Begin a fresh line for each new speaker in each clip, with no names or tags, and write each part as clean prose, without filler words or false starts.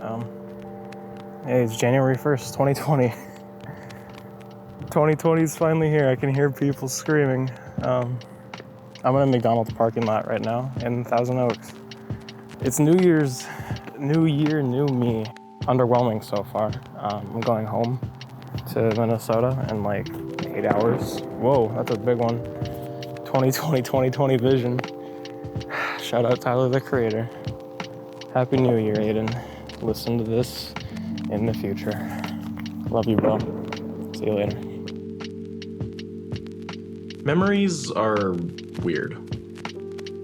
Hey, it's January 1st, 2020. 2020 is finally here. I can hear people screaming. I'm in a McDonald's parking lot right now in Thousand Oaks. It's New Year's, new year, new me. Underwhelming so far. I'm going home to Minnesota in like 8 hours. Whoa, that's a big one. 2020 vision. Shout out Tyler, the Creator. Happy New Year, Aiden. Listen to this in the future. Love you, bro. See you later.
Memories are weird.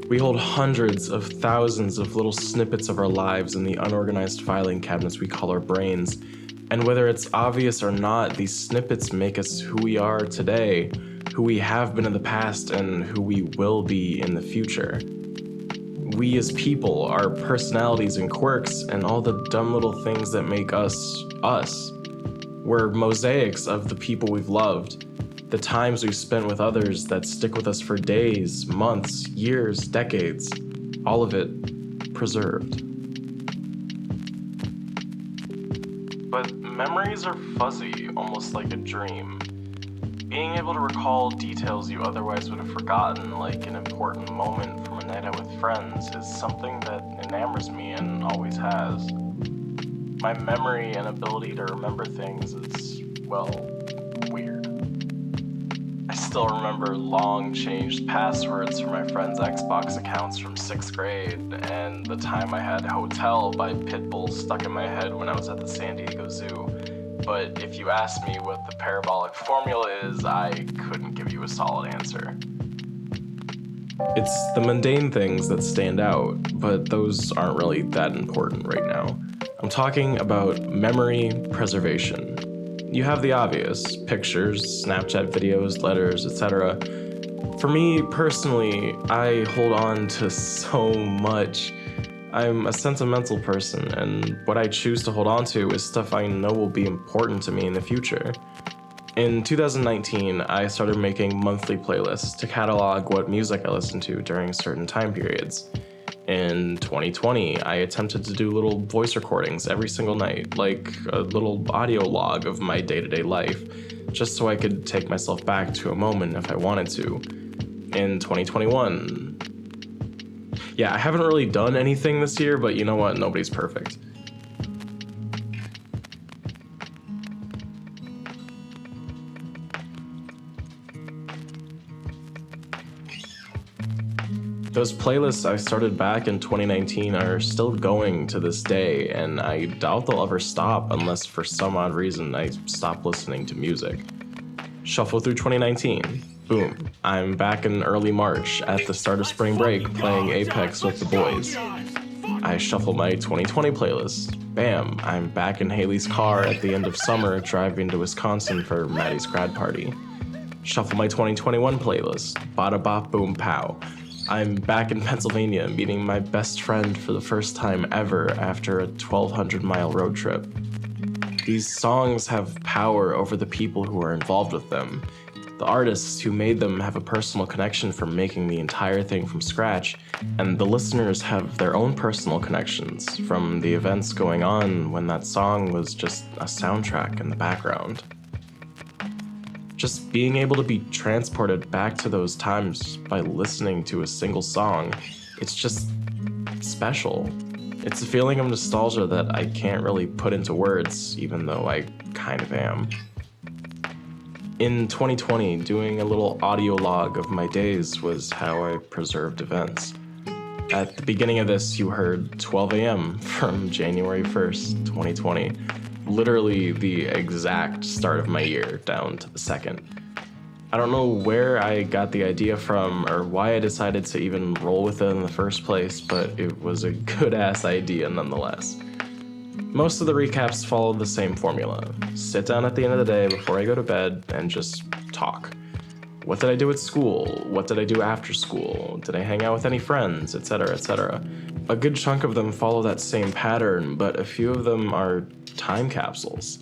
We hold hundreds of thousands of little snippets of our lives in the unorganized filing cabinets we call our brains. And whether it's obvious or not, these snippets make us who we are today, who we have been in the past, and who we will be in the future. We as people, our personalities and quirks, and all the dumb little things that make us, us. We're mosaics of the people we've loved, the times we've spent with others that stick with us for days, months, years, decades, all of it preserved. But memories are fuzzy, almost like a dream. Being able to recall details you otherwise would have forgotten, like an important moment from a night out with friends, is something that enamors me and always has. My memory and ability to remember things is, well, weird. I still remember long changed passwords for my friends' Xbox accounts from 6th grade, and the time I had Hotel by Pitbull stuck in my head when I was at the San Diego Zoo. But if you asked me what the parabolic formula is, I couldn't give you a solid answer. It's the mundane things that stand out, but those aren't really that important right now. I'm talking about memory preservation. You have the obvious, pictures, Snapchat videos, letters, etc. For me, personally, I hold on to so much. I'm a sentimental person, and what I choose to hold on to is stuff I know will be important to me in the future. In 2019, I started making monthly playlists to catalog what music I listened to during certain time periods. In 2020, I attempted to do little voice recordings every single night, like a little audio log of my day-to-day life, just so I could take myself back to a moment if I wanted to. In 2021, I haven't really done anything this year, but you know what? Nobody's perfect. Those playlists I started back in 2019 are still going to this day, and I doubt they'll ever stop unless for some odd reason I stop listening to music. Shuffle through 2019. Boom. I'm back in early March at the start of spring break playing Apex with the boys. I shuffle my 2020 playlist. Bam. I'm back in Haley's car at the end of summer driving to Wisconsin for Maddie's grad party. Shuffle my 2021 playlist. Bada bop boom pow. I'm back in Pennsylvania meeting my best friend for the first time ever after a 1,200-mile road trip. These songs have power over the people who are involved with them. The artists who made them have a personal connection for making the entire thing from scratch, and the listeners have their own personal connections from the events going on when that song was just a soundtrack in the background. Just being able to be transported back to those times by listening to a single song, it's just special. It's a feeling of nostalgia that I can't really put into words, even though I kind of am. In 2020, doing a little audio log of my days was how I preserved events. At the beginning of this, you heard 12 a.m. from January 1st, 2020. Literally the exact start of my year, down to the second. I don't know where I got the idea from or why I decided to even roll with it in the first place, but it was a good-ass idea nonetheless. Most of the recaps follow the same formula. Sit down at the end of the day before I go to bed and just talk. What did I do at school? What did I do after school? Did I hang out with any friends? Etc., etc. A good chunk of them follow that same pattern, but a few of them are time capsules.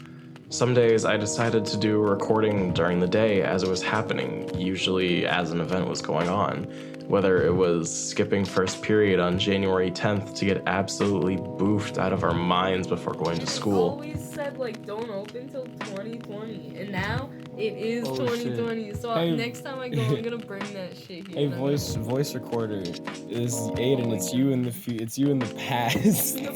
Some days I decided to do a recording during the day as it was happening, usually as an event was going on. Whether it was skipping first period on January 10th to get absolutely boofed out of our minds before going to school.
Always said like don't open till 2020, and now it is 2020.
Shit.
So
Hey.
next time I go, I'm gonna bring that shit here.
Hey,
and I'm
voice recorder. This is Aiden. It's you in the it's you in the past.
gonna-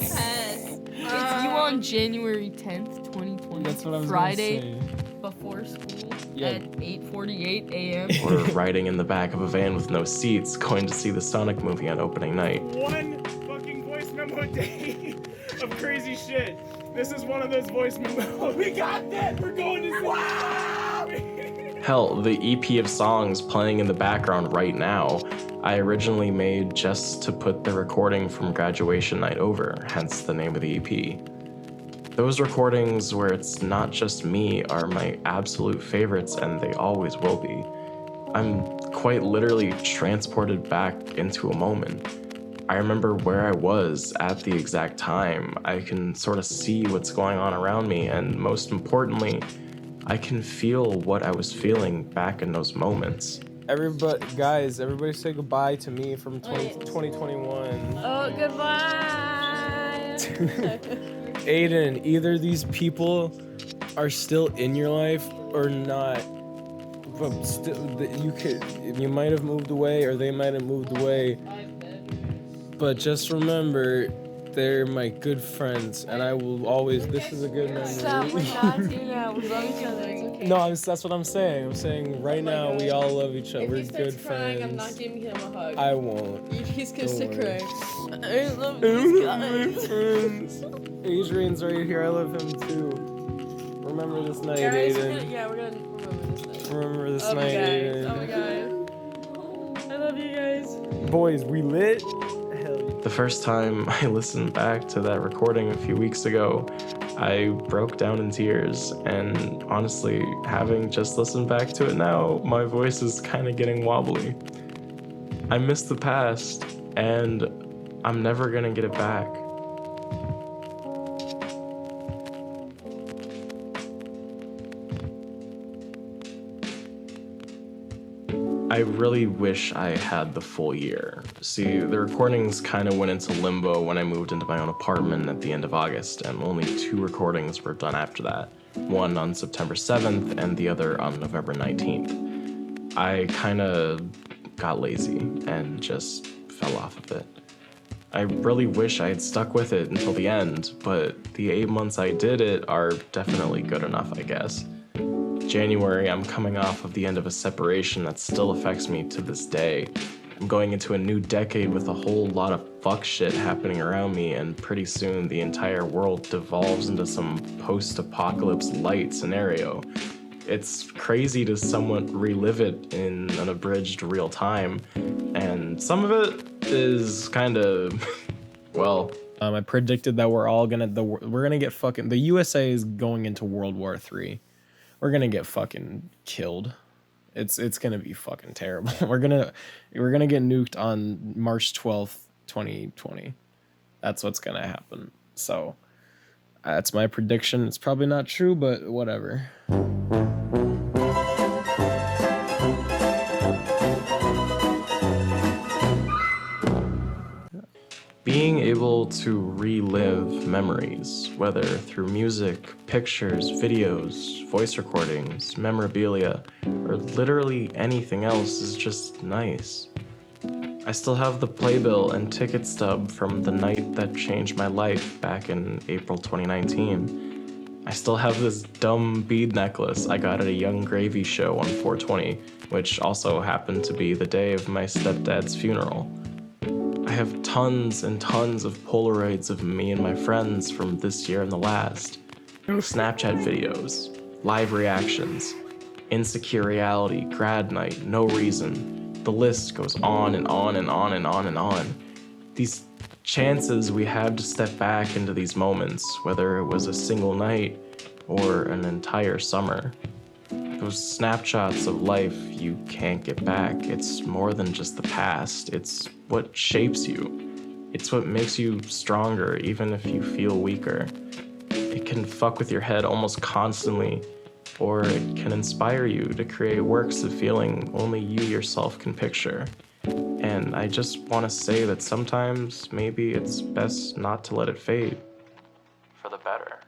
It's you on January 10th, 2020.
That's what I was
Friday
gonna say.
before school
Yeah.
at 8:48 a.m.
We're riding in the back of a van with no seats, going to see the Sonic movie on opening night.
One fucking voice memo a day of crazy shit. This is one of those voice memos. We got that. We're going to wow.
Hell, the EP of songs playing in the background right now, I originally made just to put the recording from graduation night over, hence the name of the EP. Those recordings where it's not just me are my absolute favorites, and they always will be. I'm quite literally transported back into a moment. I remember where I was at the exact time. I can sort of see what's going on around me, and most importantly, I can feel what I was feeling back in those moments.
Everybody say goodbye to me from 2021.
Oh, goodbye.
Aiden, either these people are still in your life or not. But still, you might have moved away or they might have moved away. But just remember, they're my good friends, and I will always. This is a good
Stop, we're
memory.
not doing that. We love each other. It's okay.
No, that's what I'm saying. I'm saying right now we all love each other.
If
We're
he starts
good
crying,
friends.
I'm not giving him a hug.
I won't.
He's gonna
Don't
start
worry.
crying. I love these guys.
friends. Adrian's right here. I love him too. Remember this night,
Guys,
Aiden.
we're gonna remember this night.
Remember this
Oh my
night,
guys.
Aiden.
Oh my god. I love you guys.
Boys, we lit. Hell yeah.
The first time I listened back to that recording a few weeks ago, I broke down in tears, and honestly, having just listened back to it now, my voice is kind of getting wobbly. I miss the past, and I'm never gonna get it back. I really wish I had the full year. See, the recordings kind of went into limbo when I moved into my own apartment at the end of August, and only 2 recordings were done after that. One on September 7th and the other on November 19th. I kind of got lazy and just fell off of it. I really wish I had stuck with it until the end, but the 8 months I did it are definitely good enough, I guess. January, I'm coming off of the end of a separation that still affects me to this day. I'm going into a new decade with a whole lot of fuck shit happening around me, and pretty soon the entire world devolves into some post-apocalypse light scenario. It's crazy to somewhat relive it in an abridged real time, and some of it is kind of, well...
I predicted that we're gonna get fucking... The USA is going into World War III. We're gonna get fucking killed. It's gonna be fucking terrible. We're gonna get nuked on March 12th, 2020. That's what's gonna happen. So that's my prediction. It's probably not true, but whatever.
Being able to relive memories, whether through music, pictures, videos, voice recordings, memorabilia, or literally anything else is just nice. I still have the playbill and ticket stub from the night that changed my life back in April 2019. I still have this dumb bead necklace I got at a Young Gravy show on 420, which also happened to be the day of my stepdad's funeral. I have tons and tons of Polaroids of me and my friends from this year and the last. Snapchat videos, live reactions, Insecure Reality, grad night, no reason. The list goes on and on and on and on and on. These chances we had to step back into these moments, whether it was a single night or an entire summer. Those snapshots of life you can't get back. It's more than just the past. It's what shapes you. It's what makes you stronger even if you feel weaker. It can fuck with your head almost constantly, or it can inspire you to create works of feeling only you yourself can picture. And I just want to say that sometimes maybe it's best not to let it fade. For the better.